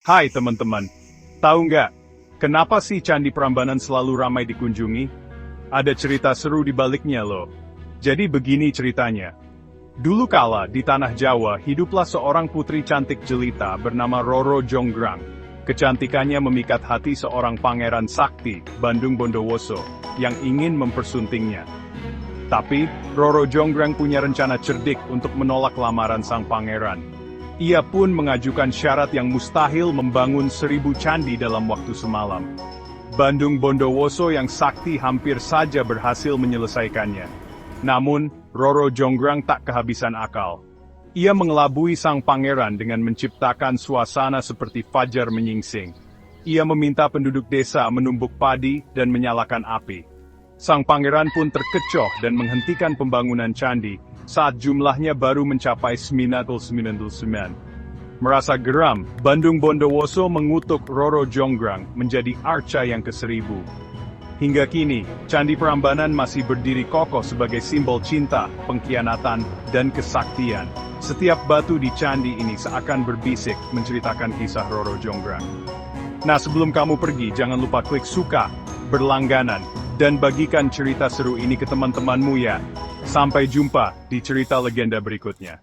Hai teman-teman, tahu nggak, kenapa sih Candi Prambanan selalu ramai dikunjungi? Ada cerita seru di baliknya loh. Jadi begini ceritanya. Dulu kala di tanah Jawa hiduplah seorang putri cantik jelita bernama Roro Jonggrang. Kecantikannya memikat hati seorang pangeran sakti, Bandung Bondowoso, yang ingin mempersuntingnya. Tapi, Roro Jonggrang punya rencana cerdik untuk menolak lamaran sang pangeran. Ia pun mengajukan syarat yang mustahil membangun 1000 candi dalam waktu semalam. Bandung Bondowoso yang sakti hampir saja berhasil menyelesaikannya. Namun, Roro Jonggrang tak kehabisan akal. Ia mengelabui sang pangeran dengan menciptakan suasana seperti fajar menyingsing. Ia meminta penduduk desa menumbuk padi dan menyalakan api. Sang pangeran pun terkecoh dan menghentikan pembangunan candi saat jumlahnya baru mencapai 999. Merasa geram, Bandung Bondowoso mengutuk Roro Jonggrang menjadi arca yang ke-1000. Hingga kini, Candi Prambanan masih berdiri kokoh sebagai simbol cinta, pengkhianatan, dan kesaktian. Setiap batu di candi ini seakan berbisik menceritakan kisah Roro Jonggrang. Nah, sebelum kamu pergi, jangan lupa klik suka, berlangganan, dan bagikan cerita seru ini ke teman-temanmu ya. Sampai jumpa di cerita legenda berikutnya.